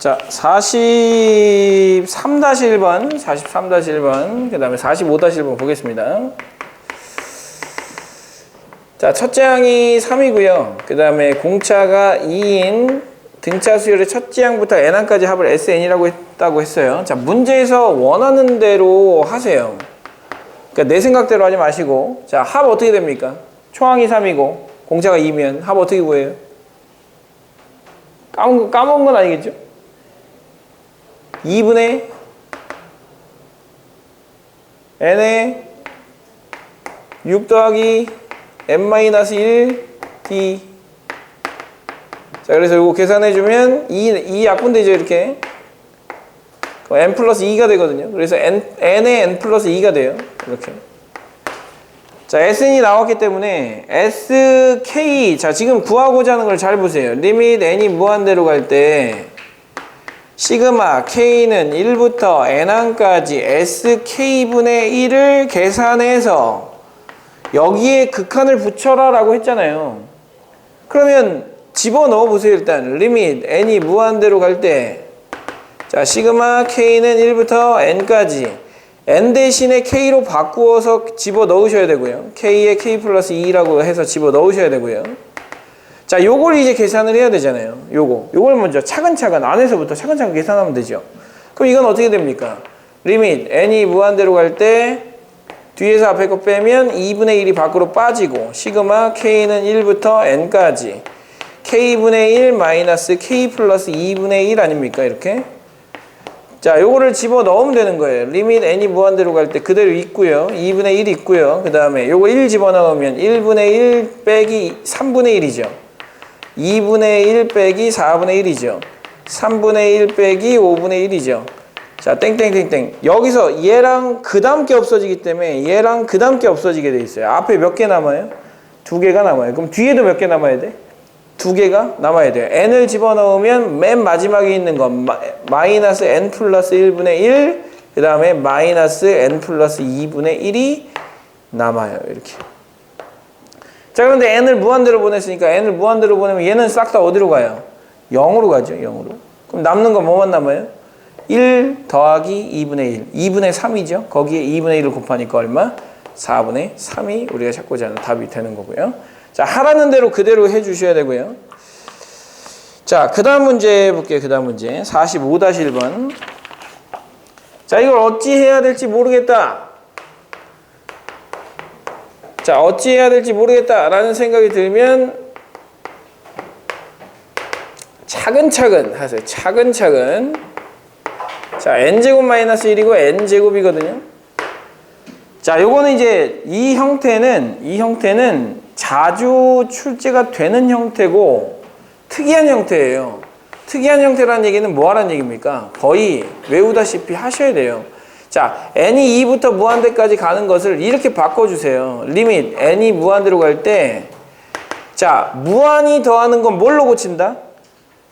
자, 43-1번, 43-1번, 그 다음에 45-1번 보겠습니다. 자, 첫째 항이 3이고요. 그 다음에 공차가 2인 등차 수열의 첫째 항부터 n항까지 합을 SN이라고 했다고 했어요. 자, 문제에서 원하는 대로 하세요. 그러니까 내 생각대로 하지 마시고. 자, 합 어떻게 됩니까? 초항이 3이고 공차가 2면 합 어떻게 구해요? 까먹은 건 아니겠죠? 2분의 n에 6 더하기 n-1 d. 자, 그래서 이거 계산해주면 2 약분되죠, 이렇게. n 플러스 2가 되거든요. 그래서 n에 n 플러스 2가 돼요. 이렇게. 자, SN이 나왔기 때문에 SK. 자, 지금 구하고자 하는 걸 잘 보세요. 리밋 n이 무한대로 갈 때 시그마 K는 1부터 n항까지 SK분의 1을 계산해서 여기에 극한을 붙여라 라고 했잖아요. 그러면 집어넣어 보세요. 일단 리밋 n이 무한대로 갈 때 자, 시그마 K는 1부터 n까지 n 대신에 K로 바꾸어서 집어넣으셔야 되고요. K에 K 플러스 2라고 해서 집어넣으셔야 되고요. 자, 요걸 이제 계산을 해야 되잖아요. 요걸 먼저 차근차근 안에서부터 차근차근 계산하면 되죠. 그럼 이건 어떻게 됩니까? 리밋 n이 무한대로 갈 때 뒤에서 앞에 거 빼면 2분의 1이 밖으로 빠지고 시그마 K는 1부터 n까지 K분의 1 마이너스 K 플러스 2분의 1 아닙니까? 이렇게. 자, 요거를 집어넣으면 되는 거예요. 리밋 n이 무한대로 갈 때 그대로 있고요. 2분의 1 있고요. 그 다음에 요거 1 집어넣으면 1분의 1 빼기 3분의 1이죠. 2분의 1 빼기 4분의 1이죠. 3분의 1 빼기 5분의 1이죠. 자, 땡땡땡땡. 여기서 얘랑 그 다음 게 없어지기 때문에 얘랑 그 다음 게 없어지게 돼 있어요. 앞에 몇 개 남아요? 2개가 남아요. 그럼 뒤에도 몇 개 남아야 돼? 2개가 남아야 돼요. n을 집어넣으면 맨 마지막에 있는 건 마이너스 n 플러스 1분의 1, 그 다음에 마이너스 n 플러스 2분의 1이 남아요. 이렇게. 자, 그런데 n을 무한대로 보냈으니까 n을 무한대로 보내면 얘는 싹 다 어디로 가요? 0으로 가죠. 0으로. 그럼 남는 건 뭐만 남아요? 1 더하기 2분의 1. 2분의 3이죠. 거기에 2분의 1을 곱하니까 얼마? 4분의 3이 우리가 찾고자 하는 답이 되는 거고요. 자, 하라는 대로 그대로 해주셔야 되고요. 자, 그 다음 문제 볼게요. 그 다음 문제 45-1번. 자, 이걸 어찌 해야 될지 모르겠다. 자, 어찌 해야 될지 모르겠다 라는 생각이 들면 차근차근 하세요. 차근차근. 자, n제곱 마이너스 1이고 n제곱이거든요. 자, 요거는 이제 이 형태는 자주 출제가 되는 형태고 특이한 형태예요. 특이한 형태라는 얘기는 뭐 하라는 얘기입니까? 거의 외우다시피 하셔야 돼요. 자, n이 2부터 무한대까지 가는 것을 이렇게 바꿔주세요. 리밋 n이 무한대로 갈 때 자, 무한이 더하는 건 뭘로 고친다?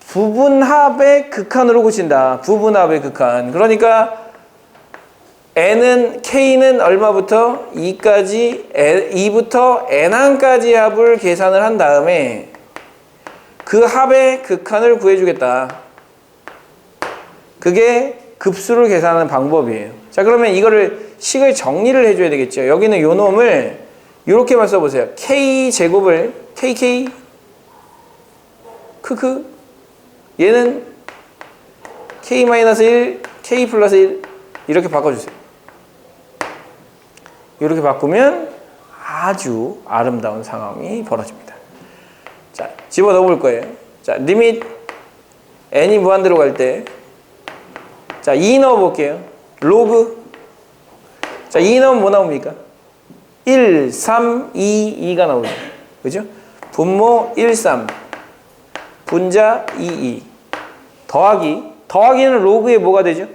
부분합의 극한으로 고친다. 부분합의 극한. 그러니까 K는 얼마부터? 2부터 n항까지 합을 계산을 한 다음에 그 합의 극한을 구해주겠다. 그게 급수를 계산하는 방법이에요. 자, 그러면 이거를 식을 정리를 해줘야 되겠죠. 여기는 요 놈을 이렇게만 써보세요. K제곱을 KK 크크 얘는 K-1, K 플러스 1 이렇게 바꿔주세요. 이렇게 바꾸면 아주 아름다운 상황이 벌어집니다. 자, 집어넣어 볼 거예요. 자, 리밋 n이 무한대로 갈 때 자, 2 넣어 볼게요. 로그. 자, 2 넣으면 뭐 나옵니까? 1, 3, 2, 2가 나오죠. 그죠? 분모 1, 3 분자 2, 2 더하기는 로그에 뭐가 되죠?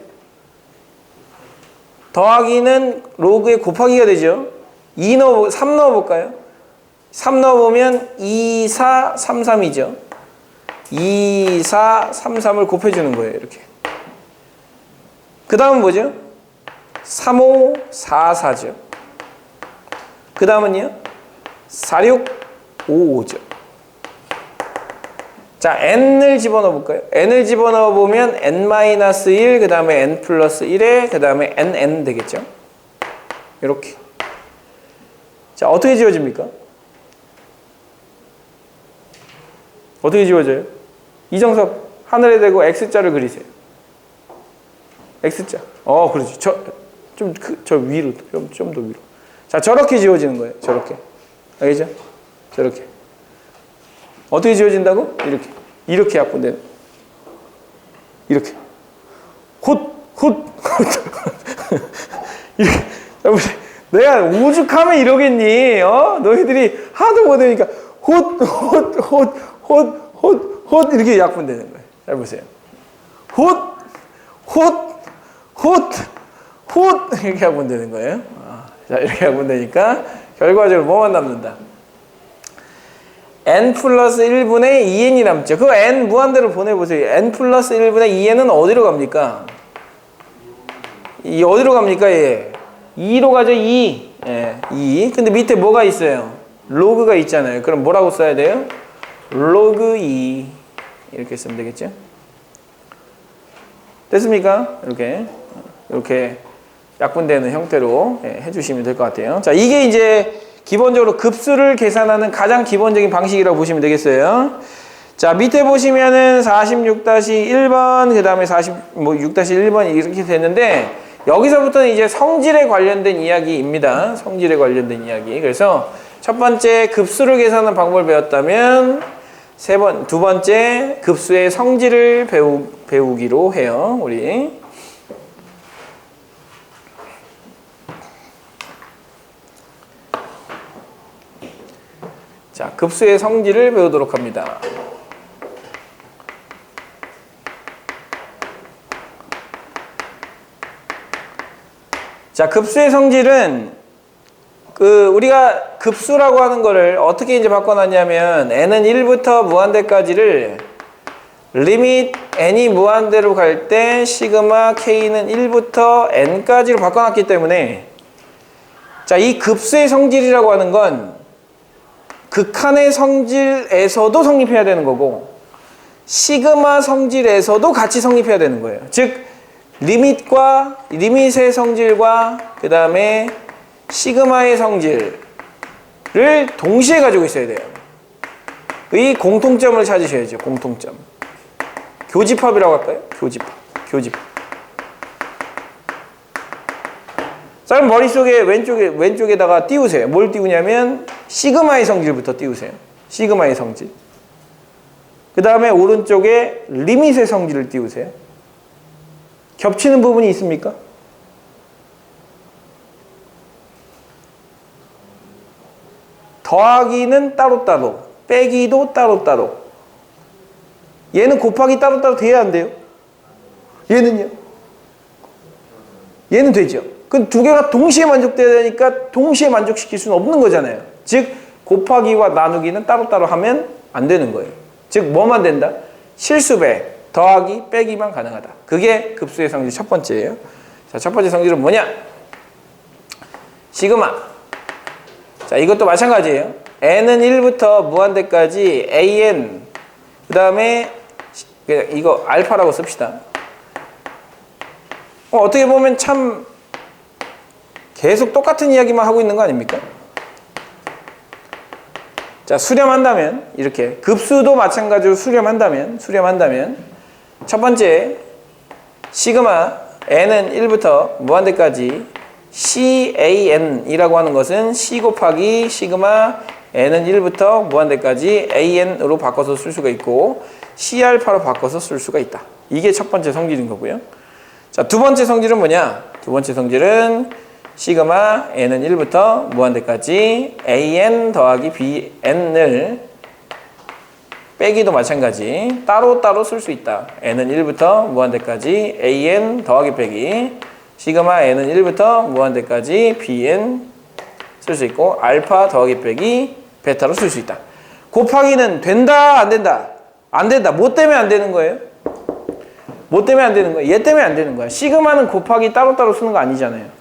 더하기는 로그에 곱하기가 되죠. 3 넣어볼까요? 3 넣어보면 2, 4, 3, 3이죠. 2, 4, 3, 3을 곱해주는 거예요. 이렇게. 그 다음은 뭐죠? 3, 5, 4, 4죠. 그 다음은요? 4, 6, 5, 5죠. 자, n을 집어넣어 볼까요? n을 집어넣어 보면 n-1, 그 다음에 n 플러스 1에 그 다음에 nn 되겠죠? 이렇게. 자, 어떻게 지워집니까? 어떻게 지워져요? 이정섭, 하늘에 대고 X자를 그리세요. X자. 그렇지. 저 위로, 좀 더 위로. 자, 저렇게 지워지는 거예요. 저렇게. 알겠죠? 저렇게. 어떻게 지워진다고? 이렇게. 이렇게 약분되는. 이렇게. 이렇게. 내가 오죽하면 이러겠니? 너희들이 하도 못하니까 이렇게 약분되는 거예요. 잘 보세요. 이렇게 약분되는 거예요. 자, 이렇게 약분되니까 결과적으로 뭐만 남는다? n 플러스 1분의 2n이 남죠. 그 n 무한대로 보내보세요. n 플러스 1분의 2n은 어디로 갑니까? 어디로 갑니까? 예. 2로 가죠. 2. 예, 2. 근데 밑에 뭐가 있어요? 로그가 있잖아요. 그럼 뭐라고 써야 돼요? 로그 2. 이렇게 쓰면 되겠죠? 됐습니까? 이렇게 약분되는 형태로 해주시면 될 것 같아요. 자, 이게 이제 기본적으로 급수를 계산하는 가장 기본적인 방식이라고 보시면 되겠어요. 자, 밑에 보시면은 46-1번, 그 다음에 46-1번 이렇게 됐는데, 여기서부터는 이제 성질에 관련된 이야기입니다. 성질에 관련된 이야기. 그래서 첫 번째 급수를 계산하는 방법을 배웠다면, 두 번째 급수의 성질을 배우기로 해요, 우리. 자, 급수의 성질을 배우도록 합니다. 자, 급수의 성질은 우리가 급수라고 하는 거를 어떻게 이제 바꿔놨냐면 n은 1부터 무한대까지를 리밋 n이 무한대로 갈 때 시그마 k는 1부터 n까지로 바꿔놨기 때문에 자, 이 급수의 성질이라고 하는 건 극한의 성질에서도 성립해야 되는 거고 시그마 성질에서도 같이 성립해야 되는 거예요. 즉 리밋의 성질과 그 다음에 시그마의 성질을 동시에 가지고 있어야 돼요. 이 공통점을 찾으셔야죠. 공통점. 교집합이라고 할까요? 교집합. 자, 그럼 머릿속에 왼쪽에다가 띄우세요. 뭘 띄우냐면 시그마의 성질부터 띄우세요. 시그마의 성질. 그 다음에 오른쪽에 리밋의 성질을 띄우세요. 겹치는 부분이 있습니까? 더하기는 따로따로, 빼기도 따로따로. 얘는 곱하기 따로따로 돼야 안 돼요? 얘는요? 얘는 되죠. 그 두 개가 동시에 만족돼야 되니까 동시에 만족시킬 수는 없는 거잖아요. 즉 곱하기와 나누기는 따로따로 하면 안 되는 거예요. 즉 뭐만 된다? 실수배, 더하기, 빼기만 가능하다. 그게 급수의 성질 첫 번째예요. 자, 첫 번째 성질은 뭐냐? 시그마. 자, 이것도 마찬가지예요. n은 1부터 무한대까지 an, 그 다음에 이거 알파라고 씁시다. 어떻게 보면 참 계속 똑같은 이야기만 하고 있는 거 아닙니까? 자, 수렴한다면 이렇게 급수도 마찬가지로 수렴한다면 첫 번째 시그마 n은 1부터 무한대까지 CAN이라고 하는 것은 C 곱하기 시그마 n은 1부터 무한대까지 AN으로 바꿔서 쓸 수가 있고 C알파로 바꿔서 쓸 수가 있다. 이게 첫 번째 성질인 거고요. 자, 두 번째 성질은 뭐냐? 두 번째 성질은 시그마 n은 1부터 무한대까지 AN 더하기 BN을 빼기도 마찬가지 따로따로 쓸 수 있다. n은 1부터 무한대까지 AN 더하기 빼기 시그마 n은 1부터 무한대까지 BN 쓸 수 있고 알파 더하기 빼기 베타로 쓸 수 있다. 곱하기는 된다 안 된다? 안 된다. 뭐 때문에 안 되는 거예요? 뭐 때문에 안 되는 거예요? 얘 때문에 안 되는 거야. 시그마는 곱하기 따로따로 쓰는 거 아니잖아요.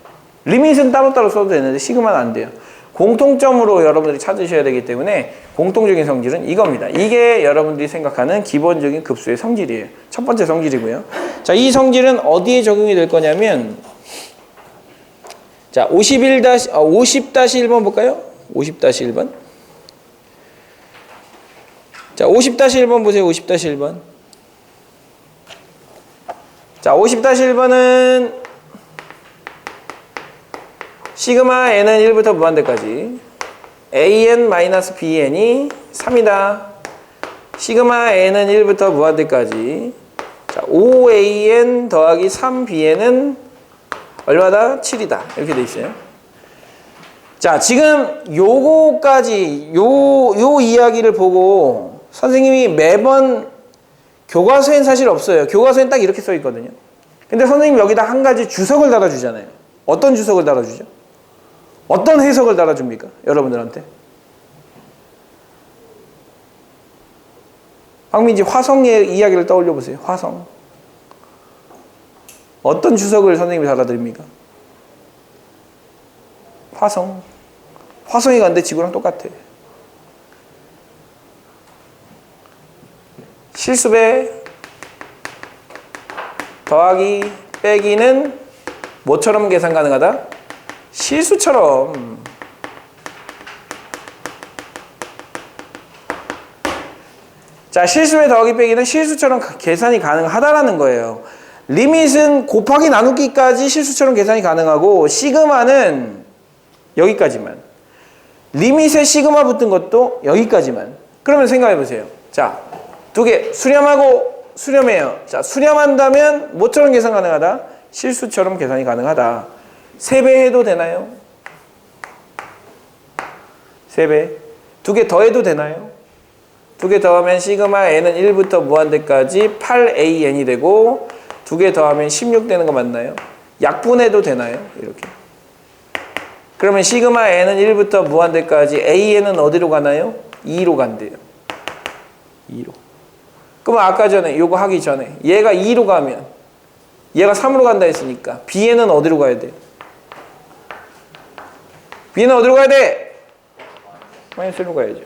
리밋은 따로따로 써도 되는데 시그마는 안 돼요. 공통점으로 여러분들이 찾으셔야 되기 때문에 공통적인 성질은 이겁니다. 이게 여러분들이 생각하는 기본적인 급수의 성질이에요. 첫 번째 성질이고요. 자, 이 성질은 어디에 적용이 될 거냐면 자, 50-1번 볼까요? 50-1번. 자, 50-1번 보세요. 50-1번. 자, 50-1번은 시그마 n은 1부터 무한대까지 an-bn이 3이다. 시그마 n은 1부터 무한대까지 자, 5an 더하기 3bn은 얼마다? 7이다. 이렇게 돼 있어요. 자, 지금 요거까지 요 이야기를 보고 선생님이 매번 교과서엔 사실 없어요. 교과서엔 딱 이렇게 써 있거든요. 근데 선생님이 여기다 한 가지 주석을 달아주잖아요. 어떤 주석을 달아주죠? 어떤 해석을 달아줍니까? 여러분들한테. 황민지 화성의 이야기를 떠올려 보세요. 화성. 어떤 주석을 선생님이 달아드립니까? 화성. 화성이 갔는데 지구랑 똑같아. 실수배 더하기 빼기는 뭐처럼 계산 가능하다? 실수처럼. 자, 실수배 더하기 빼기는 실수처럼 계산이 가능하다라는 거예요. 리밋은 곱하기 나누기까지 실수처럼 계산이 가능하고 시그마는 여기까지만. 리밋에 시그마 붙은 것도 여기까지만. 그러면 생각해 보세요. 자, 두 개 수렴하고 수렴해요. 자, 수렴한다면 뭐처럼 계산 가능하다? 실수처럼 계산이 가능하다. 3배 해도 되나요? 3배. 2개 더해도 되나요? 2개 더하면 시그마 n은 1부터 무한대까지 8an이 되고 2개 더하면 16 되는 거 맞나요? 약분해도 되나요? 이렇게. 그러면 시그마 n은 1부터 무한대까지 an은 어디로 가나요? 2로 간대요. 2로. 그러면 아까 전에 요거 하기 전에 얘가 2로 가면 얘가 3으로 간다 했으니까 bn은 어디로 가야 돼요? b는 어디로 가야 돼? 마이너스로 가야죠.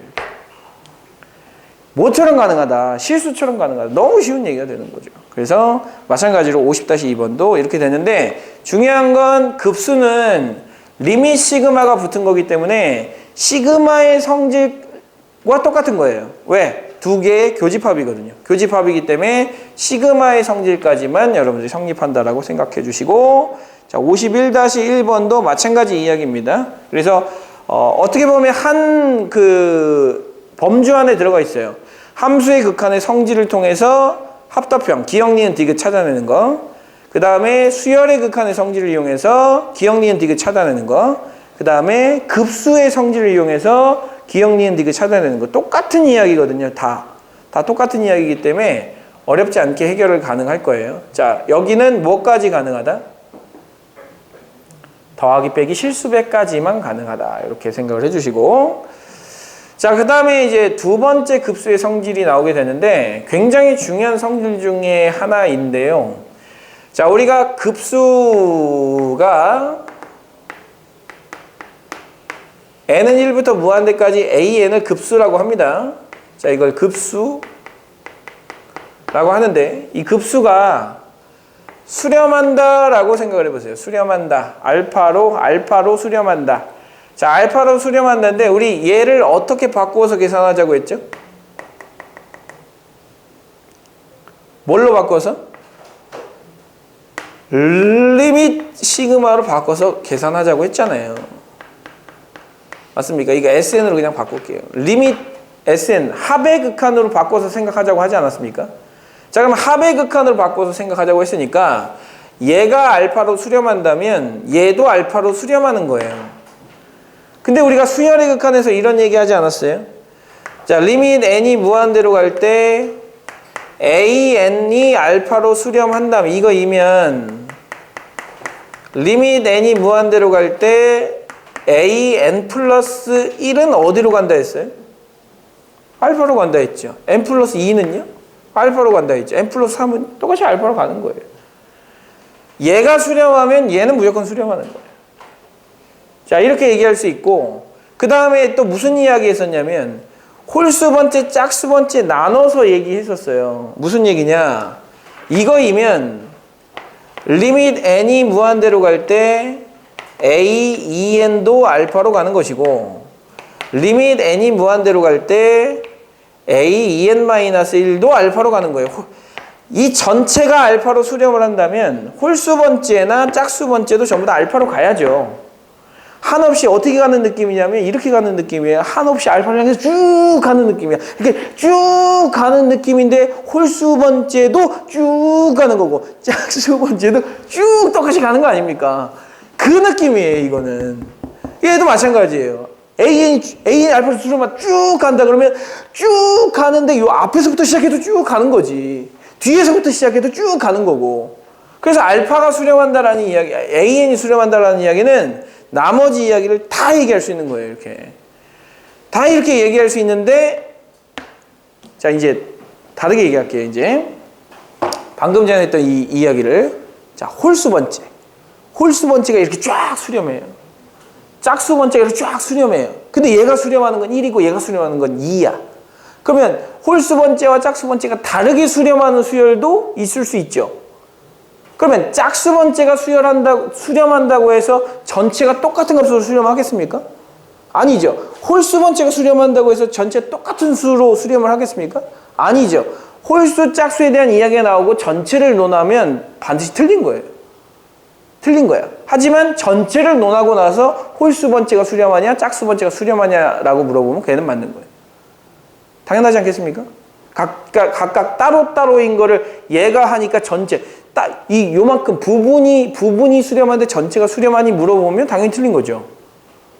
뭐처럼 가능하다? 실수처럼 가능하다. 너무 쉬운 얘기가 되는 거죠. 그래서 마찬가지로 50-2번도 이렇게 되는데 중요한 건 급수는 리밋 시그마가 붙은 거기 때문에 시그마의 성질과 똑같은 거예요. 왜? 두 개의 교집합이거든요. 교집합이기 때문에 시그마의 성질까지만 여러분들이 성립한다라고 생각해 주시고 자, 51-1번도 마찬가지 이야기입니다. 그래서 어떻게 보면 한 범주 안에 들어가 있어요. 함수의 극한의 성질을 통해서 합답형, 기억, 니은, 디귿 찾아내는 거. 그 다음에 수열의 극한의 성질을 이용해서 기억, 니은, 디귿 찾아내는 거. 그 다음에 급수의 성질을 이용해서 기억, 니은, 디귿 찾아내는 거. 똑같은 이야기거든요. 다 똑같은 이야기이기 때문에 어렵지 않게 해결을 가능할 거예요. 자, 여기는 뭐까지 가능하다? 더하기 빼기 실수배까지만 가능하다. 이렇게 생각을 해주시고 자, 그 다음에 이제 두 번째 급수의 성질이 나오게 되는데 굉장히 중요한 성질 중에 하나인데요. 자, 우리가 급수가 n은 1부터 무한대까지 an을 급수라고 합니다. 자, 이걸 급수라고 하는데 이 급수가 수렴한다라고 생각을 해보세요. 수렴한다. 알파로 수렴한다. 자, 알파로 수렴한다인데 우리 얘를 어떻게 바꾸어서 계산하자고 했죠? 뭘로 바꿔서? 리밋 시그마로 바꿔서 계산하자고 했잖아요. 맞습니까? 이거 SN으로 그냥 바꿀게요. 리밋 SN, 합의 극한으로 바꿔서 생각하자고 하지 않았습니까? 자, 그럼 합의 극한으로 바꿔서 생각하자고 했으니까 얘가 알파로 수렴한다면 얘도 알파로 수렴하는 거예요. 근데 우리가 수열의 극한에서 이런 얘기 하지 않았어요? 자, 리밋 n이 무한대로 갈 때 an이 알파로 수렴한다면 이거이면 리밋 n이 무한대로 갈 때 an 플러스 1은 어디로 간다 했어요? 알파로 간다 했죠. n 플러스 2는요? 알파로 간다 했죠. n 플러스 3은 똑같이 알파로 가는 거예요. 얘가 수렴하면 얘는 무조건 수렴하는 거예요. 자, 이렇게 얘기할 수 있고 그 다음에 또 무슨 이야기 했었냐면 홀수 번째, 짝수 번째 나눠서 얘기했었어요. 무슨 얘기냐? 이거이면 리밋 n이 무한대로 갈 때 a, 2n도 알파로 가는 것이고 리밋 n이 무한대로 갈 때 a, 2n-1도 알파로 가는 거예요. 이 전체가 알파로 수렴을 한다면 홀수 번째나 짝수 번째도 전부 다 알파로 가야죠. 한없이 어떻게 가는 느낌이냐면 이렇게 가는 느낌이에요. 한없이 알파를 향해서 쭉 가는 느낌이야. 이렇게 쭉 가는 느낌인데 홀수 번째도 쭉 가는 거고 짝수 번째도 쭉 똑같이 가는 거 아닙니까? 그 느낌이에요. 이거는. 얘도 마찬가지예요. AN 알파로 수렴만 쭉 간다 그러면 쭉 가는데 요 앞에서부터 시작해도 쭉 가는 거지. 뒤에서부터 시작해도 쭉 가는 거고. 그래서 알파가 수렴한다라는 이야기, AN이 수렴한다라는 이야기는 나머지 이야기를 다 얘기할 수 있는 거예요. 이렇게. 다 이렇게 얘기할 수 있는데 자 이제 다르게 얘기할게요. 이제 방금 전에 했던 이 이야기를 자 홀수 번째. 홀수 번째가 이렇게 쫙 수렴해요. 짝수 번째가 이렇게 쫙 수렴해요. 근데 얘가 수렴하는 건 1이고 얘가 수렴하는 건 2야. 그러면 홀수 번째와 짝수 번째가 다르게 수렴하는 수열도 있을 수 있죠. 그러면 짝수 번째가 수렴한다고 해서 전체가 똑같은 값으로 수렴하겠습니까? 아니죠. 홀수 번째가 수렴한다고 해서 전체 똑같은 수로 수렴을 하겠습니까? 아니죠. 홀수, 짝수에 대한 이야기가 나오고 전체를 논하면 반드시 틀린 거예요. 틀린 거야. 하지만 전체를 논하고 나서 홀수 번째가 수렴하냐, 짝수 번째가 수렴하냐라고 물어보면 걔는 맞는 거예요. 당연하지 않겠습니까? 각각 따로따로인 거를 얘가 하니까 전체, 요만큼 부분이 수렴하는데 전체가 수렴하니 물어보면 당연히 틀린 거죠.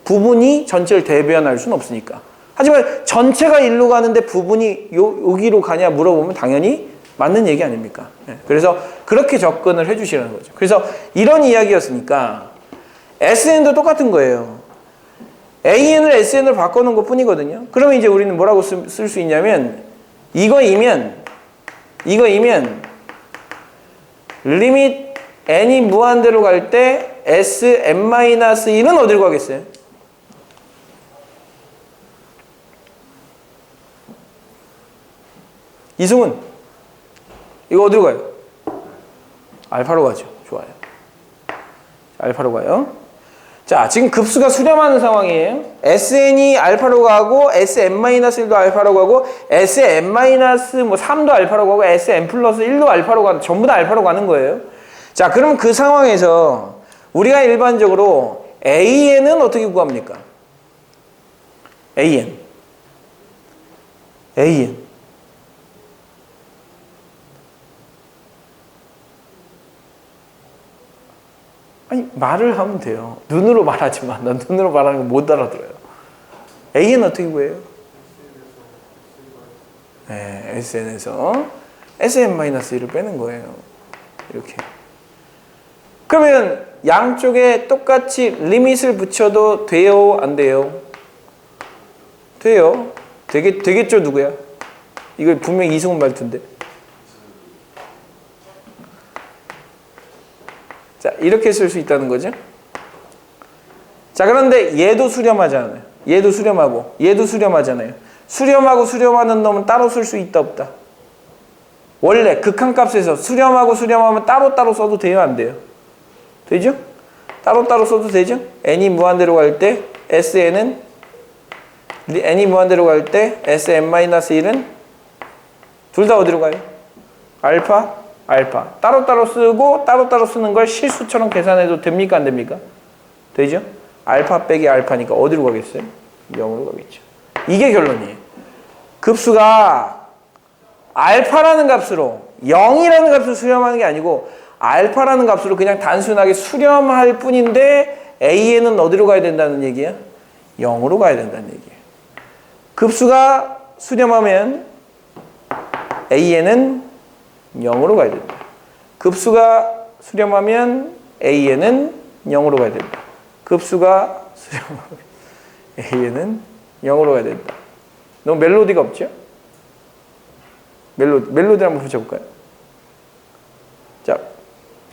부분이 전체를 대변할 수는 없으니까. 하지만 전체가 일로 가는데 부분이 여기로 가냐 물어보면 당연히 맞는 얘기 아닙니까? 그래서 그렇게 접근을 해주시라는 거죠. 그래서 이런 이야기였으니까 SN도 똑같은 거예요. AN을 SN으로 바꿔놓은 것 뿐이거든요. 그러면 이제 우리는 뭐라고 쓸 수 있냐면 이거이면 리밋 n이 무한대로 갈 때 Sn-1은 어디로 가겠어요? 이승훈 이거 어디로 가요? 알파로 가죠. 좋아요. 알파로 가요. 자, 지금 급수가 수렴하는 상황이에요. Sn이 알파로 가고 Sn-1도 알파로 가고 Sn-3도 알파로 가고 Sn+1도 알파로 가는, 전부 다 알파로 가는 거예요. 자, 그럼 그 상황에서 우리가 일반적으로 AN은 어떻게 구합니까? AN. 아니 말을 하면 돼요. 눈으로 말하지 마. 난 눈으로 말하는 거 못 알아들어요. AN 어떻게 구해요? 네, SN에서 Sn-1을 빼는 거예요. 이렇게. 그러면 양쪽에 똑같이 리밋을 붙여도 돼요? 안 돼요? 돼요. 되겠죠? 누구야? 이거 분명히 이승훈 말투인데. 자, 이렇게 쓸 수 있다는 거죠. 자, 그런데 얘도 수렴하잖아요. 얘도 수렴하고 얘도 수렴하잖아요. 수렴하고 수렴하는 놈은 따로 쓸 수 있다 없다? 원래 극한값에서 수렴하고 수렴하면 따로따로 써도 돼요? 안 돼요? 되죠? 따로따로 써도 되죠? n이 무한대로 갈 때 Sn은 n이 무한대로 갈 때 Sn-1은 둘 다 어디로 가요? 알파? 따로따로 쓰고 따로따로 쓰는 걸 실수처럼 계산해도 됩니까? 안 됩니까? 되죠? 알파 빼기 알파니까 어디로 가겠어요? 0으로 가겠죠. 이게 결론이에요. 급수가 알파라는 값으로 0이라는 값으로 수렴하는 게 아니고 알파라는 값으로 그냥 단순하게 수렴할 뿐인데 AN은 어디로 가야 된다는 얘기야? 0으로 가야 된다는 얘기예요. 급수가 수렴하면 AN은 0으로 가야 된다. 급수가 수렴하면 AN은 0으로 가야 된다. 급수가 수렴하면 AN은 0으로 가야 된다. 너무 멜로디가 없죠? 멜로디 한번 붙여볼까요? 자,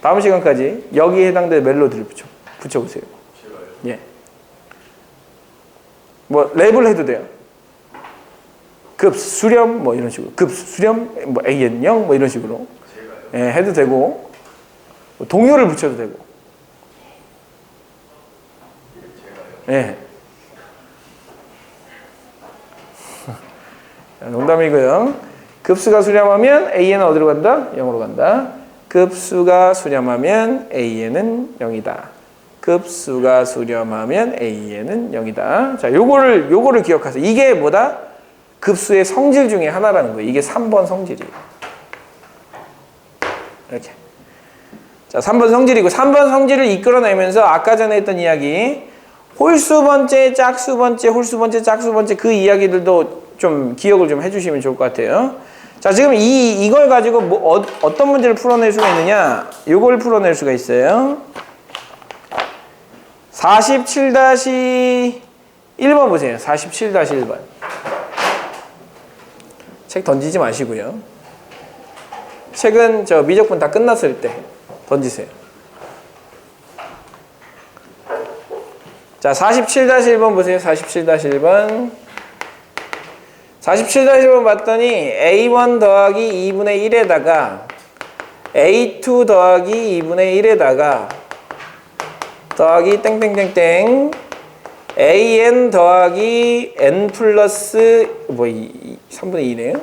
다음 시간까지 여기에 해당되는 멜로디를 붙여보세요. 예. 뭐 랩을 해도 돼요. 급 수렴 뭐 이런 식으로 급 수렴 뭐 AN0 뭐 이런 식으로 예, 해도 되고 동요를 붙여도 되고 예. 농담이고요. 급수가 수렴하면 AN은 어디로 간다? 0으로 간다. 급수가 수렴하면 AN은 0이다. 급수가 수렴하면 AN은 0이다. 자, 요거를 기억하세요. 이게 뭐다? 급수의 성질 중에 하나라는 거예요. 이게 3번 성질이에요. 이렇게. 자, 3번 성질이고 3번 성질을 이끌어내면서 아까 전에 했던 이야기 홀수 번째, 짝수 번째, 홀수 번째, 짝수 번째 그 이야기들도 좀 기억을 좀 해주시면 좋을 것 같아요. 자, 지금 이걸 가지고 어떤 문제를 풀어낼 수가 있느냐? 이걸 풀어낼 수가 있어요. 47-1번 보세요. 47-1번. 책 던지지 마시고요. 책은 저 미적분 다 끝났을 때 던지세요. 자, 47-1번 보세요. 47-1번. 47-1번 봤더니 A1 더하기 2분의 1에다가 A2 더하기 2분의 1에다가 더하기 땡땡땡땡 AN 더하기 N 플러스 3분의 2네요.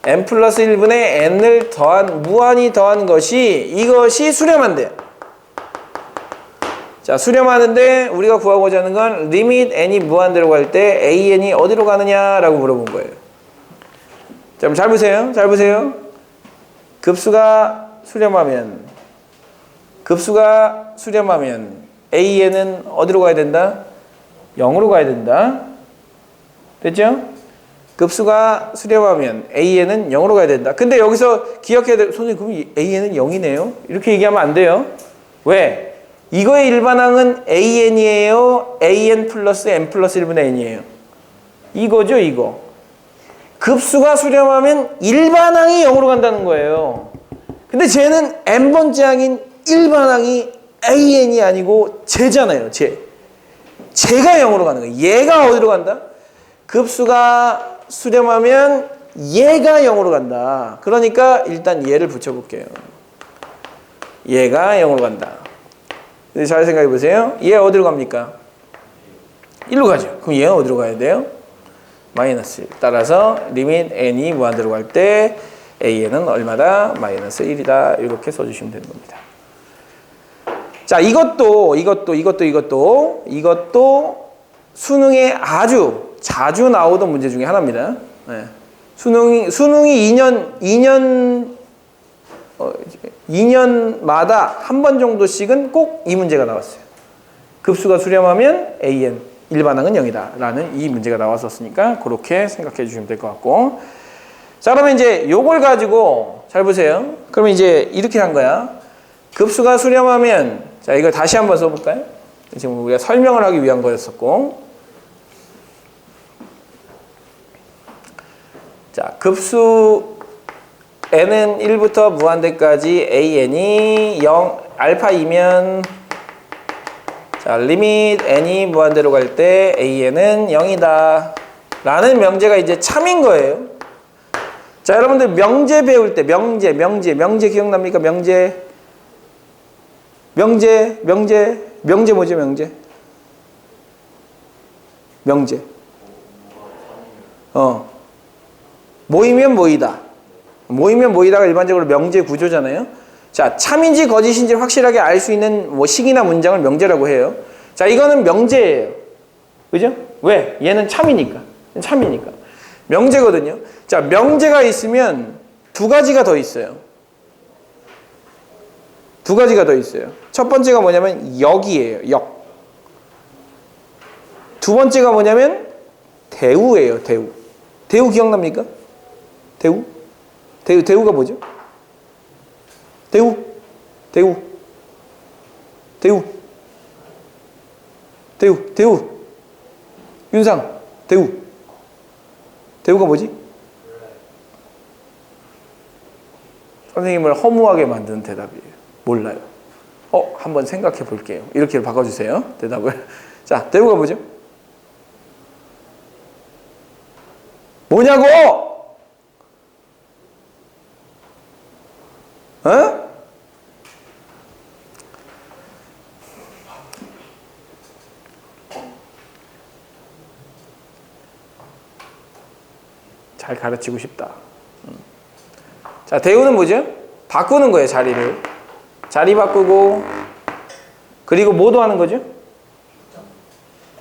N 플러스 1분의 N을 무한히 더한 이것이 수렴한대요. 자, 수렴하는데 우리가 구하고자 하는 건 리밋 n이 무한대로 갈 때 an이 어디로 가느냐라고 물어본 거예요. 자, 그럼 잘 보세요. 잘 보세요. 급수가 수렴하면 an은 어디로 가야 된다? 0으로 가야 된다. 됐죠? 급수가 수렴하면 an은 0으로 가야 된다. 근데 여기서 기억해야 될, 선생님 그럼 an은 0이네요? 이렇게 얘기하면 안 돼요. 왜? 이거의 일반항은 an이에요? an 플러스 n 플러스 1분의 n이에요? 이거죠, 이거. 급수가 수렴하면 일반항이 0으로 간다는 거예요. 근데 쟤는 n번째 항인 일반항이 an이 아니고 쟤잖아요, 쟤. 쟤가 0으로 가는 거예요. 얘가 어디로 간다? 급수가 수렴하면 얘가 0으로 간다. 그러니까 일단 얘를 붙여볼게요. 얘가 0으로 간다. 잘 생각해 보세요. 얘 어디로 갑니까? 1로 가죠. 그럼 얘는 어디로 가야 돼요? 마이너스 1. 따라서 리밋 n이 무한대로 갈 때 an은 얼마다? 마이너스 1이다. 이렇게 써주시면 되는 겁니다. 자, 이것도 수능에 아주 자주 나오던 문제 중에 하나입니다. 네. 수능이 2년마다 한 번 정도씩은 꼭 이 문제가 나왔어요. 급수가 수렴하면 an, 일반항은 0이다 라는 이 문제가 나왔었으니까 그렇게 생각해 주시면 될 것 같고, 자, 그러면 이제 요걸 가지고 잘 보세요. 그러면 이제 이렇게 한 거야. 급수가 수렴하면, 자, 이걸 다시 한번 써볼까요? 지금 우리가 설명을 하기 위한 거였었고, 자, 급수 n은 1부터 무한대까지 an이 0, 알파2면 자, 리밋 n이 무한대로 갈 때 an은 0이다 라는 명제가 이제 참인 거예요. 자, 여러분들 명제 배울 때 명제 기억납니까? 명제 뭐죠? 명제 모이면 모이다가 일반적으로 명제 구조잖아요. 자, 참인지 거짓인지 확실하게 알 수 있는 뭐 식이나 문장을 명제라고 해요. 자, 이거는 명제예요. 그죠? 왜? 얘는 참이니까. 명제거든요. 자, 명제가 있으면 두 가지가 더 있어요. 첫 번째가 뭐냐면 역이에요. 역. 두 번째가 뭐냐면 대우예요. 대우 기억납니까? 대우가 뭐죠? 대우. 윤상. 대우가 뭐지? 선생님을 허무하게 만드는 대답이에요. 몰라요. 한번 생각해 볼게요. 이렇게 바꿔주세요. 대답을. 자, 대우가 뭐죠? 뭐냐고? 어? 잘 가르치고 싶다. 자, 대우는 뭐죠? 바꾸는 거예요, 자리를. 자리 바꾸고, 그리고 뭐도 하는 거죠?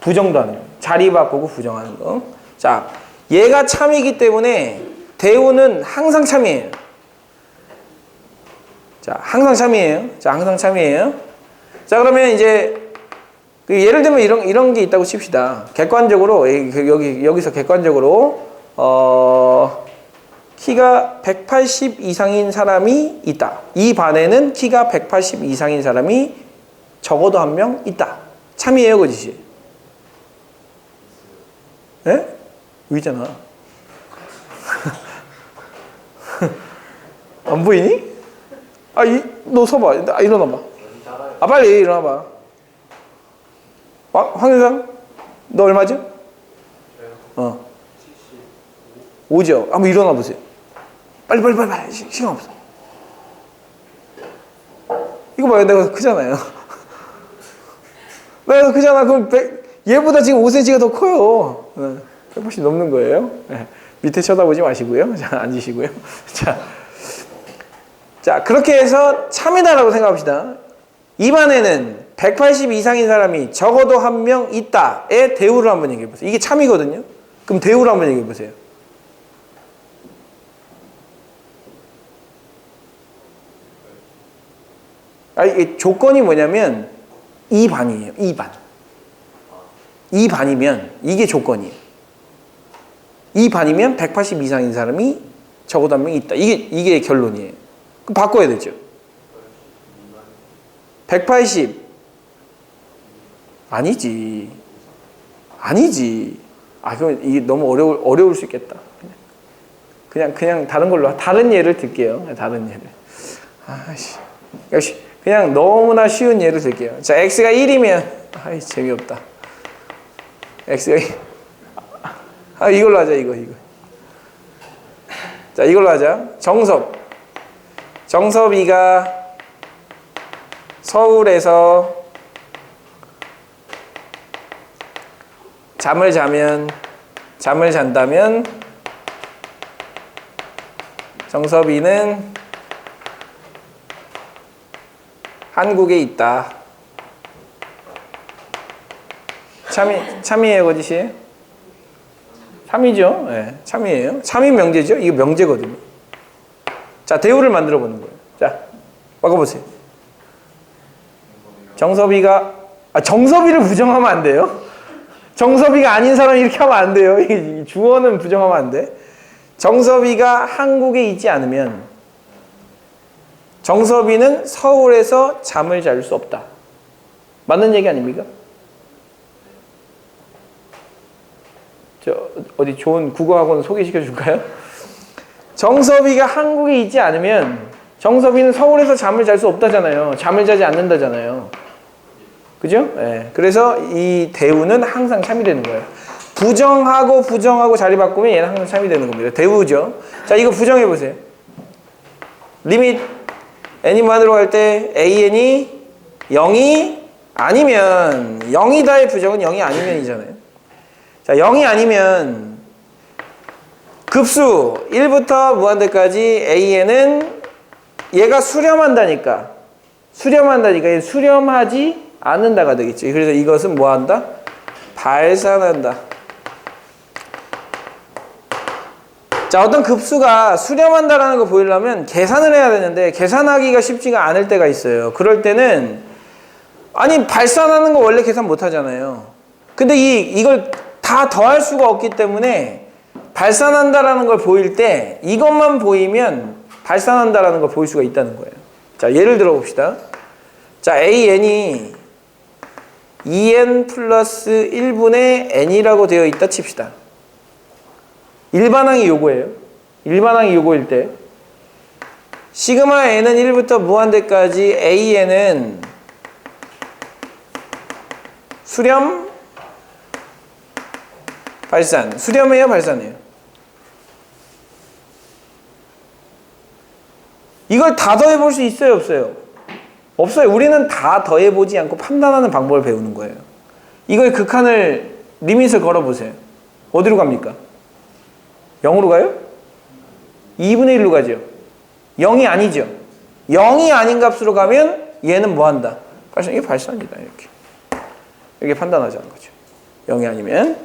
부정도 하는 거예요. 자리 바꾸고 부정하는 거. 자, 얘가 참이기 때문에 대우는 항상 참이에요. 자, 항상 참이에요. 자, 항상 참이에요. 자, 그러면 이제 예를 들면 이런 게 있다고 칩시다. 객관적으로 여기서 객관적으로 키가 180 이상인 사람이 있다. 이 반에는 키가 180 이상인 사람이 적어도 한 명 있다. 참이에요, 거짓이에요? 예? 여기 있잖아. 안 보이니? 너 서봐. 일어나봐. 빨리 일어나봐. 황윤상, 너 얼마죠? 5죠? 한번 일어나 보세요. 빨리. 시간 없어. 이거 봐요. 내가 크잖아요. 내가 크잖아. 그럼 얘보다 지금 5cm가 더 커요. 180 넘는 거예요. 네. 밑에 쳐다보지 마시고요. 자, 앉으시고요. 자, 그렇게 해서 참이다라고 생각합시다. 이 반에는 180 이상인 사람이 적어도 한 명 있다의 대우를 한번 얘기해 보세요. 이게 참이거든요. 그럼 대우를 한번 얘기해 보세요. 이게 조건이 뭐냐면 이 반이에요. 이 반. 이 반이면 이게 조건이에요. 이 반이면 180 이상인 사람이 적어도 한 명 있다. 이게 결론이에요. 그럼 바꿔야 되죠. 180 아니지. 그럼 이게 너무 어려울 수 있겠다. 그냥 다른 걸로 다른 예를 들게요. 다른 예를. 역시 그냥 너무나 쉬운 예를 들게요. 자, x가 1이면 재미없다. x가 이걸로 하자. 이거. 자, 이걸로 하자. 정섭이가 서울에서 잠을 잔다면 정섭이는 한국에 있다. 참이에요, 거짓이에요? 참이죠. 네, 참이에요. 참이 명제죠. 이거 명제거든요. 자, 대우를 만들어 보는 거예요. 자, 바꿔보세요. 정섭이가 정섭이를 부정하면 안 돼요. 정섭이가 아닌 사람이 이렇게 하면 안 돼요. 주어는 부정하면 안 돼. 정섭이가 한국에 있지 않으면 정섭이는 서울에서 잠을 잘 수 없다. 맞는 얘기 아닙니까? 어디 좋은 국어학원 소개시켜 줄까요? 정섭이가 한국에 있지 않으면 정섭이는 서울에서 잠을 잘 수 없다잖아요. 잠을 자지 않는다잖아요. 그죠? 네. 그래서 이 대우는 항상 참이 되는 거예요. 부정하고 자리 바꾸면 얘는 항상 참이 되는 겁니다. 대우죠. 자, 이거 부정해 보세요. 리밋 n이 무한으로 갈 때 an이 0이 아니면 0이다의 부정은 0이 아니면이잖아요. 자, 0이 아니면 급수 1부터 무한대까지 an은 얘가 수렴한다니까 수렴하지 않는다가 되겠죠. 그래서 이것은 뭐 한다? 발산한다. 자, 어떤 급수가 수렴한다라는 거 보이려면 계산을 해야 되는데 계산하기가 쉽지가 않을 때가 있어요. 그럴 때는 발산하는 거 원래 계산 못 하잖아요. 근데 이걸 다 더할 수가 없기 때문에 발산한다라는 걸 보일 때 이것만 보이면 발산한다라는 걸 보일 수가 있다는 거예요. 자, 예를 들어 봅시다. 자, an이 2n 플러스 1분의 n이라고 되어 있다 칩시다. 일반항이 요거예요. 일반항이 요거일 때 시그마 n은 1부터 무한대까지 an은 수렴, 발산. 수렴이에요, 발산이에요? 이걸 다 더해볼 수 있어요, 없어요? 없어요. 우리는 다 더해보지 않고 판단하는 방법을 배우는 거예요. 이거의 극한을, 리밋을 걸어보세요. 어디로 갑니까? 0으로 가요? 2분의 1로 가죠. 0이 아니죠. 0이 아닌 값으로 가면 얘는 뭐 한다? 이게 발산이다. 이렇게 판단하자는 거죠. 0이 아니면.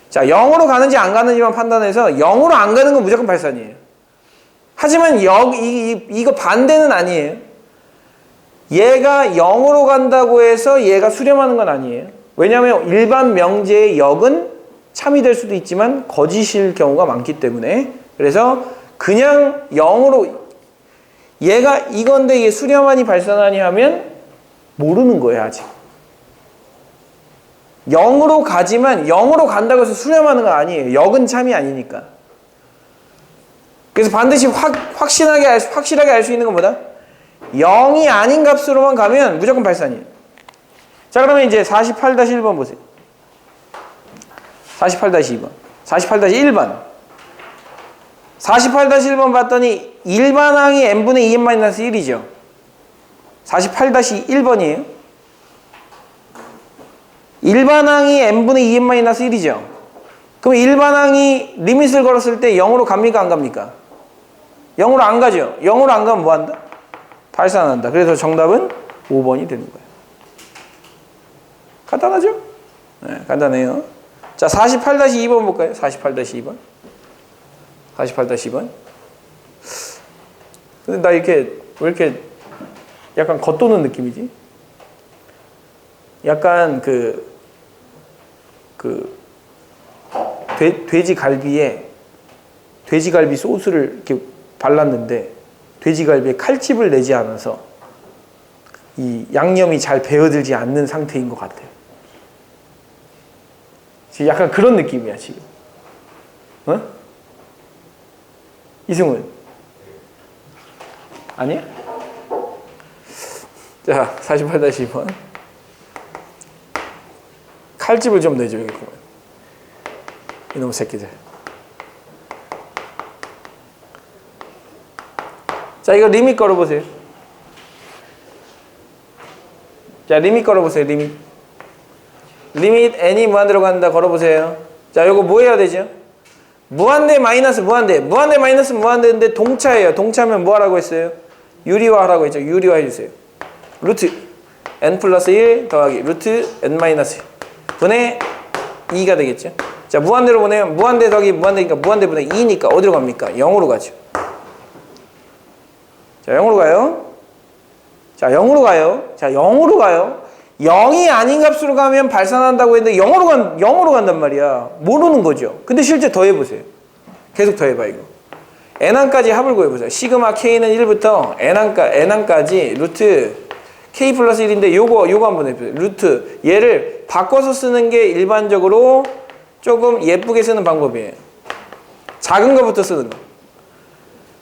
자, 0으로 가는지 안 가는지만 판단해서 0으로 안 가는 건 무조건 발산이에요. 하지만 이거 반대는 아니에요. 얘가 0으로 간다고 해서 얘가 수렴하는 건 아니에요. 왜냐하면 일반 명제의 역은 참이 될 수도 있지만 거짓일 경우가 많기 때문에. 그래서 그냥 0으로 얘가 이건데 얘 수렴하니 발산하니 하면 모르는 거예요, 아직. 0으로 가지만 0으로 간다고 해서 수렴하는 건 아니에요. 역은 참이 아니니까. 그래서 반드시 확실하게 알 수 있는 건 뭐다? 0이 아닌 값으로만 가면 무조건 발산이에요. 자, 그러면 이제 48-1번 보세요. 48-2번. 48-1번. 48-1번 봤더니 일반항이 n분의 2n-1이죠. 48-1번이에요. 일반항이 n분의 2n-1이죠. 그럼 일반항이 리밋을 걸었을 때 0으로 갑니까? 안 갑니까? 0으로 안 가죠. 0으로 안 가면 뭐 한다? 발산한다. 그래서 정답은 5번이 되는 거예요. 간단하죠? 네, 간단해요. 자, 48-2번 볼까요? 48-2번. 48-2번. 근데 나 왜 이렇게 약간 겉도는 느낌이지? 약간 돼지갈비에 돼지갈비 소스를 이렇게 발랐는데 돼지갈비에 칼집을 내지 않아서 이 양념이 잘 배어들지 않는 상태인 것 같아요. 지금 약간 그런 느낌이야, 지금. 어? 이승훈. 아니야? 자, 48-2번. 칼집을 좀 내줘야겠구만. 이놈의 새끼들. 자, 이거 리밋 걸어보세요. 자, 리밋 걸어보세요, 리밋. 리밋 n이 무한대로 간다 걸어보세요. 자, 요거 뭐 해야 되죠? 무한대 마이너스 무한대. 무한대 마이너스 무한대인데 동차예요. 동차면 뭐 하라고 했어요? 유리화 하라고 했죠. 유리화 해주세요. 루트 n 플러스 1 더하기 루트 n 마이너스 1 분의 2가 되겠죠. 자, 무한대로 보내면 무한대 더하기 무한대니까 무한대 분의 2니까 어디로 갑니까? 0으로 가죠. 자, 0으로 가요. 자, 0으로 가요. 자, 0으로 가요. 0이 아닌 값으로 가면 발산한다고 했는데 0으로 간단 말이야. 모르는 거죠. 근데 실제 더해보세요. 계속 더해봐, 이거. n항까지 합을 구해보세요. 시그마 k는 1부터 n항까지 루트 k 플러스 1인데 요거 한번 해보세요. 루트 얘를 바꿔서 쓰는 게 일반적으로 조금 예쁘게 쓰는 방법이에요. 작은 거부터 쓰는 거.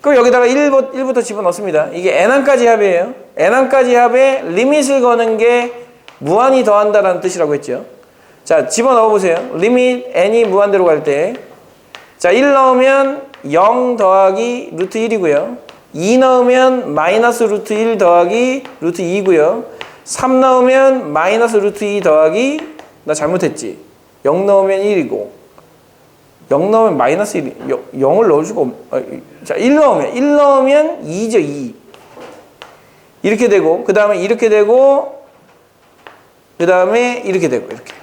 그럼 여기다가 1부터 집어넣습니다. 이게 n항까지 합이에요. n항까지 합에 리밋을 거는 게 무한히 더한다라는 뜻이라고 했죠. 자, 집어넣어보세요. 리밋 n이 무한대로 갈 때. 자, 1 넣으면 0 더하기 루트 1이고요. 2 넣으면 마이너스 루트 1 더하기 루트 2고요. 3 넣으면 마이너스 루트 2 더하기, 나 잘못했지. 0 넣으면 1이고 0 넣으면 마이너스 1, 0을 넣을 수가 자, 1 넣으면 2죠, 2. 이렇게 되고, 그 다음에 이렇게 되고, 그 다음에 이렇게 되고, 이렇게.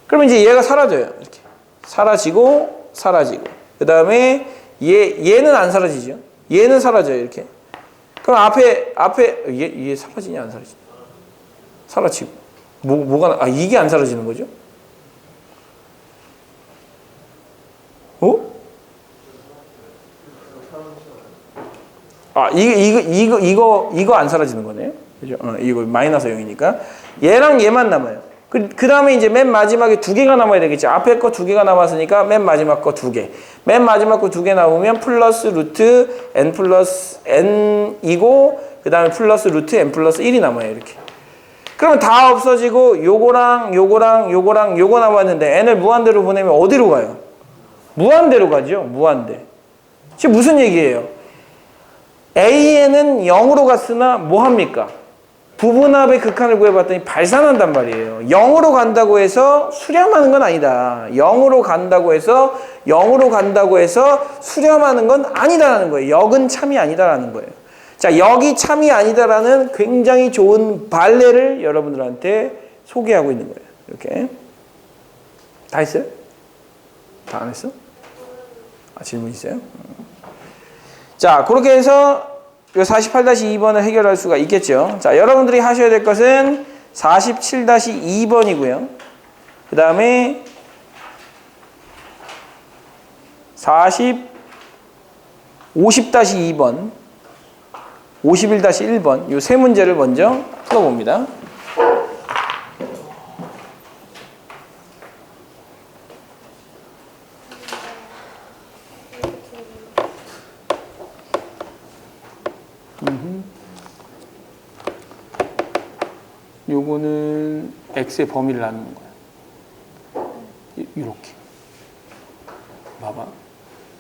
그러면 이제 얘가 사라져요. 이렇게. 사라지고, 그 다음에 얘는 안 사라지죠. 얘는 사라져요, 이렇게. 그럼 앞에, 얘 사라지냐, 안 사라지냐? 사라지고. 이게 안 사라지는 거죠? 어? 이거 안 사라지는 거네요. 그죠? 이거 마이너스 0이니까. 얘랑 얘만 남아요. 그 다음에 이제 맨 마지막에 2개가 남아야 되겠죠. 앞에 거 2개가 남았으니까 맨 마지막 거 2개. 맨 마지막 거 2개 남으면 플러스 루트 n 플러스 n이고, 그 다음에 플러스 루트 n 플러스 1이 남아요. 이렇게. 그러면 다 없어지고, 요거랑 요거 남았는데, n을 무한대로 보내면 어디로 가요? 무한대로 가죠. 무한대. 지금 무슨 얘기예요? 여기에는 0으로 갔으나 뭐 합니까? 부분합의 극한을 구해봤더니 발산한단 말이에요. 0으로 간다고 해서 수렴하는 건 아니다. 0으로 간다고 해서 수렴하는 건 아니다라는 거예요. 역은 참이 아니다라는 거예요. 자, 역이 참이 아니다라는 굉장히 좋은 발레를 여러분들한테 소개하고 있는 거예요. 이렇게. 다 했어요? 다 안 했어? 아, 질문 있어요? 자, 그렇게 해서 이 48-2번을 해결할 수가 있겠죠. 자, 여러분들이 하셔야 될 것은 47-2번이고요. 그 다음에 50-2번, 51-1번 이 세 문제를 먼저 풀어봅니다. 요거는 x의 범위를 나누는 거야. 이렇게. 봐봐.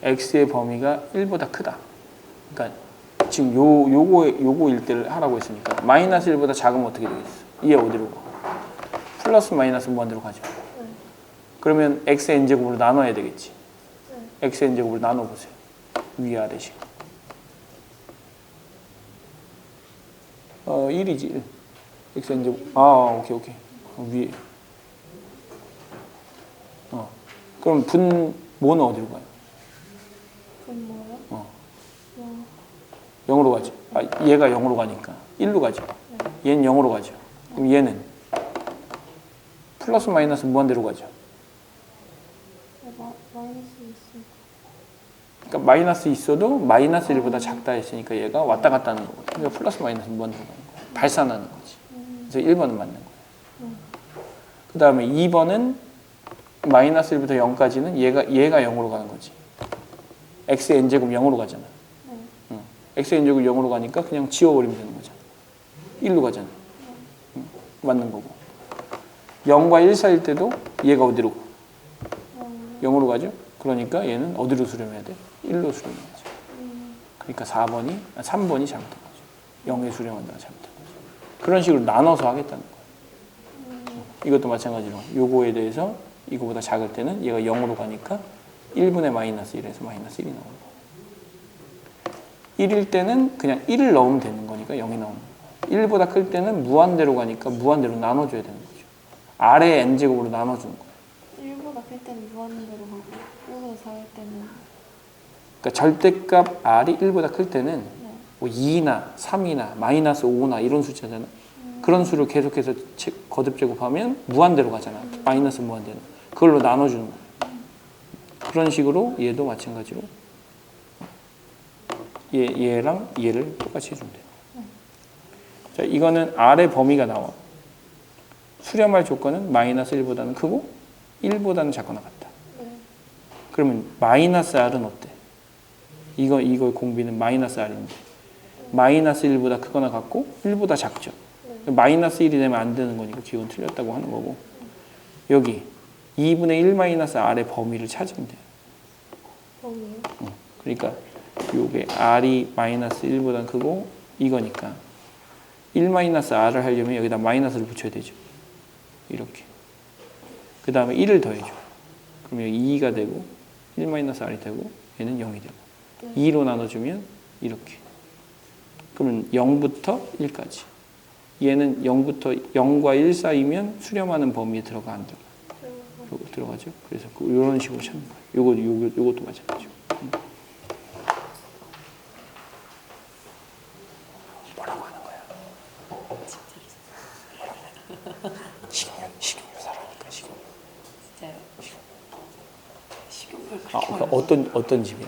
x의 범위가 1보다 크다. 그러니까 지금 요거 일대를 하라고 했으니까 마이너스 1보다 작으면 어떻게 되겠어? 얘 어디로 가? 플러스 마이너스 무한대로 가죠. 그러면 x의 n제곱으로 나눠야 되겠지. x의 n제곱으로 나눠보세요. 위아래식. 1이지 1. x n제곱. 오케이. 위에. 그럼 분모는 어디로 가요? 분모요? 0으로 가지. 얘가 0으로 가니까 1로 가죠. 얘는 0으로 가죠. 그럼 얘는 플러스 마이너스 무한대로 가죠. 마이너스 있으니까. 그러니까 마이너스 있어도 마이너스 1보다 작다 했으니까 얘가 왔다 갔다 하는 거거든. 그러니까 플러스 마이너스 무한대로 가는 거야. 발산하는 거지. 그래서 1번은 맞는 거야. 그 다음에 2번은 마이너스 1부터 0까지는 얘가 0으로 가는 거지. x의 n제곱 0으로 가잖아. x의 n제곱 0으로 가니까 그냥 지워버리면 되는 거잖아. 1로 가잖아. 맞는 거고. 0과 1 사이일 때도 얘가 어디로 가? 0으로 가죠? 그러니까 얘는 어디로 수렴해야 돼? 1로 수렴해야지. 그러니까 3번이 잘못된 거죠. 0에 수렴한다가 잘못된 거죠. 그런 식으로 나눠서 하겠다는 거예요. 이것도 마찬가지로 요거에 대해서 이거보다 작을 때는 얘가 0으로 가니까 1분의 마이너스 1에서 마이너스 1이 나오는 거예요. 1일 때는 그냥 1을 넣으면 되는 거니까 0이 나오는 거예요. 1보다 클 때는 무한대로 가니까 무한대로 나눠줘야 되는 거죠. 아래 n제곱으로 나눠주는 거예요. 1보다 클 때는 무한대로 가고 1보다 작을 때는 그러니까 절대값 r이 1보다 클 때는 뭐 2나 3이나 마이너스 5나 이런 숫자잖아. 그런 수를 계속해서 거듭 제곱하면 무한대로 가잖아. 마이너스 무한대로. 그걸로 나눠주는 거예요. 그런 식으로 얘도 마찬가지로 얘랑 얘를 똑같이 해주면 돼요. 자, 이거는 R의 범위가 나와. 수렴할 조건은 마이너스 1보다는 크고 1보다는 작거나 같다. 그러면 마이너스 R은 어때? 이거 공비는 마이너스 R인데 마이너스 1보다 크거나 같고 1보다 작죠. 마이너스 1이 되면 안 되는 거니까 기호는 틀렸다고 하는 거고, 여기 2분의 1 마이너스 R의 범위를 찾으면 돼요. 범위요? 그러니까 요게 R이 마이너스 1보다 크고 이거니까 1 마이너스 R을 하려면 여기다 마이너스를 붙여야 되죠. 이렇게. 그 다음에 1을 더해줘. 그러면 여기 2가 되고 1 마이너스 R이 되고 얘는 0이 되고 2로 나눠주면 이렇게. 그러면 0부터 1까지. 얘는 0과 1 사이면 수렴하는 범위에 들어가 안 들어가? 들어가죠. 그래서 이런 식으로 찾는 거예요. 요것도 마찬가지고. 뭐라고 하는 거야? 식용유 사라니까 식용유. 진짜요? 식용유를 그러니까 어떤 집이야?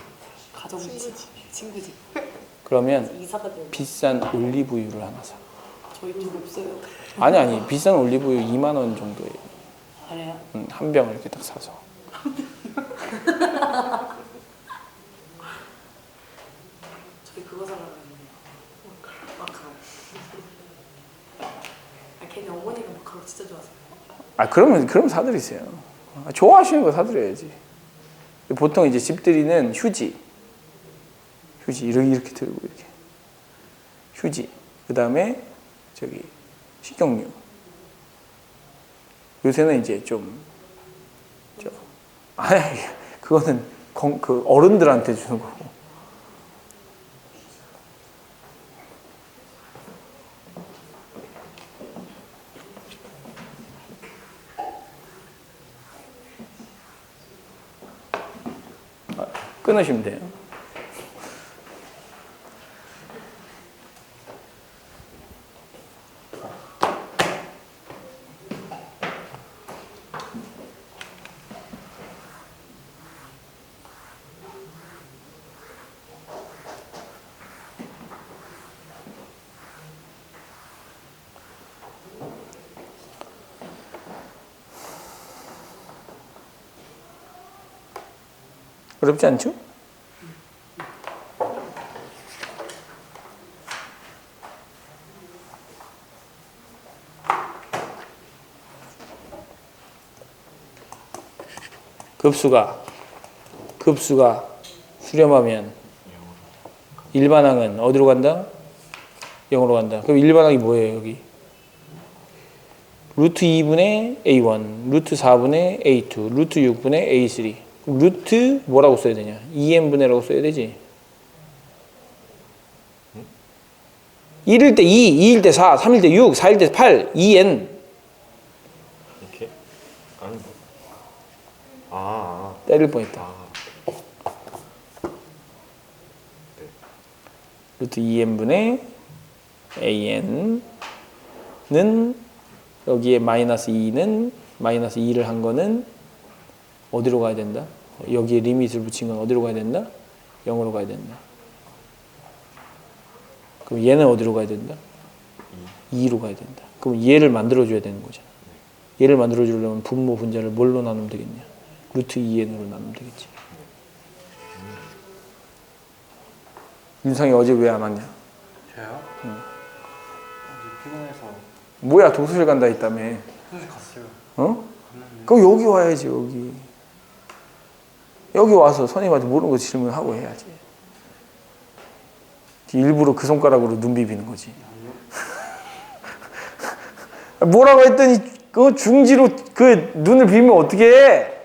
가정집, 친구 집. 그러면 이사가 되면 비싼 올리브유를 하나 사. 저희 집 없어요. 아니 비싼 올리브유 2만 원 정도에 그래요? 한 병을 이렇게 딱 사서. 저희 그거 사려고 했는데 마카롱. 걔네 어머니가 마카롱 진짜 좋아하세요. 그러면 사드리세요. 좋아하시는 거 사드려야지. 보통 이제 집들이는 휴지 이렇게 들고 이렇게 휴지. 그 다음에 저기 식용유. 요새는 이제 아니, 그거는 그 어른들한테 주는 거고. 끊으시면 돼요. 어렵지 않죠? 급수가 수렴하면 일반항은 어디로 간다? 0으로 간다. 그럼 일반항이 뭐예요, 여기? 루트 2분의 A1, 루트 4분의 A2, 루트 6분의 A3. 그럼 루트 뭐라고 써야 되냐? 2n분의라고 써야 되지. 1일 때 2, 2일 때 4, 3일 때 6, 4일 때 8, 2n. 이렇게? 아니 때릴 뻔했다. 네. 루트 2n분의 an는 여기에 마이너스 2는 마이너스 2를 한 거는 어디로 가야 된다? 여기에 리밋을 붙인 건 어디로 가야 된다? 0으로 가야 된다. 그럼 얘는 어디로 가야 된다? 2로 가야 된다. 그럼 얘를 만들어줘야 되는 거잖아. 얘를 만들어주려면 분모 분자를 뭘로 나누면 되겠냐? 루트 2n으로 나누면 되겠지. 윤상이 어제 왜 안 왔냐? 저요? 응. 어제 피곤해서 뭐야, 독서실 간다 했다며. 소식 갔어요. 어? 그럼 여기 와야지, 여기. 여기 와서 선생님한테 모르는 거 질문하고 해야지. 일부러 그 손가락으로 눈 비비는 거지. 뭐라고 했더니 그 중지로 그 눈을 비비면 어떻게 해?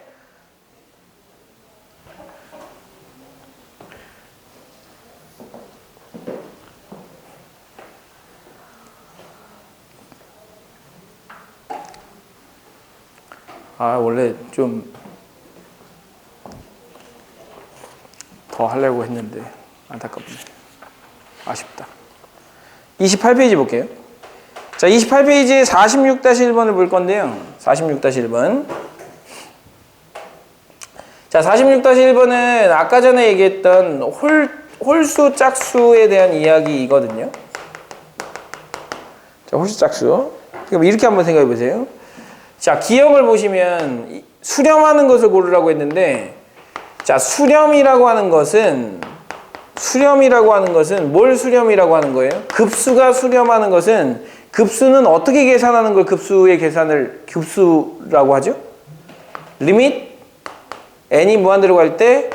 아, 원래 좀 더 하려고 했는데 안타깝네. 아쉽다. 28페이지 볼게요. 자, 28페이지에 46-1번을 볼 건데요. 46-1번. 자, 46-1번은 아까 전에 얘기했던 홀수, 짝수에 대한 이야기이거든요. 자, 홀수, 짝수. 그럼 이렇게 한번 생각해 보세요. 자, 기억을 보시면 수렴하는 것을 고르라고 했는데, 자, 수렴이라고 하는 것은 뭘 수렴이라고 하는 거예요? 급수가 수렴하는 것은, 급수는 어떻게 계산하는 걸 급수의 계산을 급수라고 하죠? 리밋 n이 무한대로 갈 때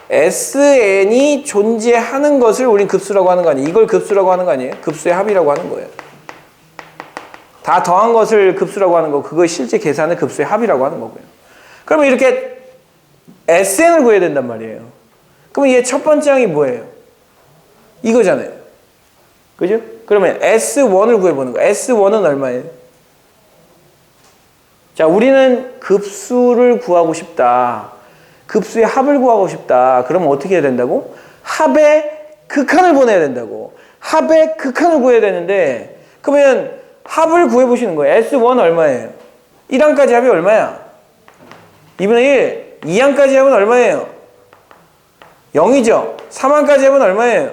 sn이 존재하는 것을 우린 급수라고 하는 거 아니에요? 이걸 급수라고 하는 거 아니에요? 급수의 합이라고 하는 거예요. 다 더한 것을 급수라고 하는 거, 그거 실제 계산을 급수의 합이라고 하는 거고요. 그러면 이렇게 SN을 구해야 된단 말이에요. 그러면 얘 첫 번째 항이 뭐예요? 이거잖아요. 그죠? 그러면 S1을 구해보는 거예요. S1은 얼마예요? 자, 우리는 급수를 구하고 싶다. 급수의 합을 구하고 싶다. 그러면 어떻게 해야 된다고? 합의 극한을 보내야 된다고. 합의 극한을 구해야 되는데, 그러면 합을 구해보시는 거예요. S1 얼마예요? 1항까지 합이 얼마야? 2분의 1. 2항까지 합은 얼마예요? 0이죠. 3항까지 합은 얼마예요?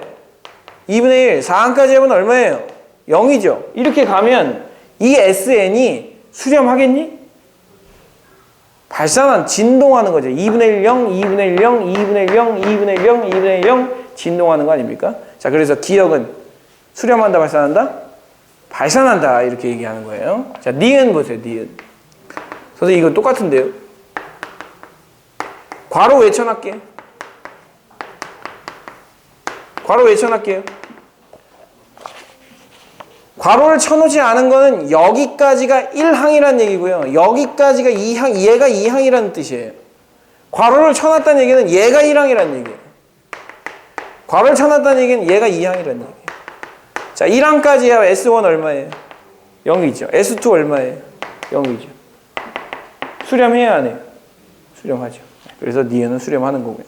2분의 1. 4항까지 합은 얼마예요? 0이죠. 이렇게 가면 이 SN이 수렴하겠니? 발산한, 진동하는 거죠. 2분의 1, 0, 2분의 1, 0, 2분의 1, 0, 2분의 1, 0, 2분의 1, 0 진동하는 거 아닙니까? 자, 그래서 기억은 수렴한다, 발산한다? 발산한다, 이렇게 얘기하는 거예요. 자, 니은 보세요, 니은. 선생님, 이거 똑같은데요? 괄호 외쳐놨게요. 괄호 외쳐놨게요. 괄호를 쳐놓지 않은 거는 여기까지가 1항이라는 얘기고요. 여기까지가 2항, 얘가 2항이라는 뜻이에요. 괄호를 쳐놨다는 얘기는 얘가 1항이라는 얘기예요. 괄호를 쳐놨다는 얘기는 얘가 2항이라는 얘기예요. 자, 1항까지야 S1 얼마예요? 0이죠. S2 얼마예요? 0이죠. 수렴해야 안 해요? 수렴하죠. 그래서 니은은 수렴하는 거고요.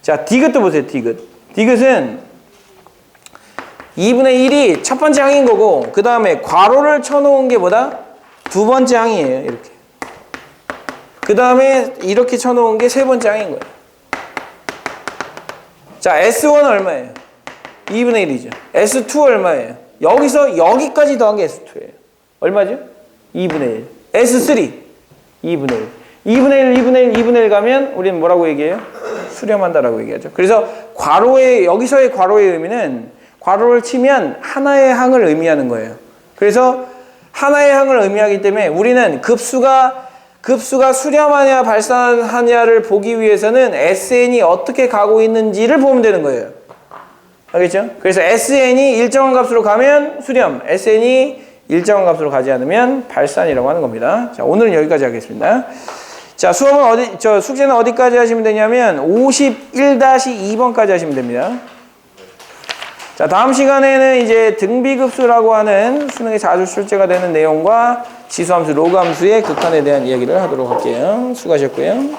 자, 디귿도 보세요. 디귿은 2분의 1이 첫 번째 항인 거고, 그 다음에 괄호를 쳐놓은 게 뭐다? 두 번째 항이에요. 이렇게. 그 다음에 이렇게 쳐놓은 게 세 번째 항인 거예요. 자, S1 얼마예요? 2분의 1이죠. S2 얼마예요? 여기서 여기까지 더한 게 S2예요. 얼마죠? 2분의 1. S3 2분의 1. 2분의 1, 2분의 1, 2분의 1 가면 우리는 뭐라고 얘기해요? 수렴한다라고 얘기하죠. 그래서 괄호의, 여기서의 괄호의 의미는 괄호를 치면 하나의 항을 의미하는 거예요. 그래서 하나의 항을 의미하기 때문에 우리는 급수가 수렴하냐 발산하냐를 보기 위해서는 SN이 어떻게 가고 있는지를 보면 되는 거예요. 알겠죠? 그래서 SN이 일정한 값으로 가면 수렴, SN이 일정한 값으로 가지 않으면 발산이라고 하는 겁니다. 자, 오늘은 여기까지 하겠습니다. 자, 수업은 숙제는 어디까지 하시면 되냐면 51-2번까지 하시면 됩니다. 자, 다음 시간에는 이제 등비급수라고 하는 수능에 자주 출제가 되는 내용과 지수함수, 로그함수의 극한에 대한 이야기를 하도록 할게요. 수고하셨고요.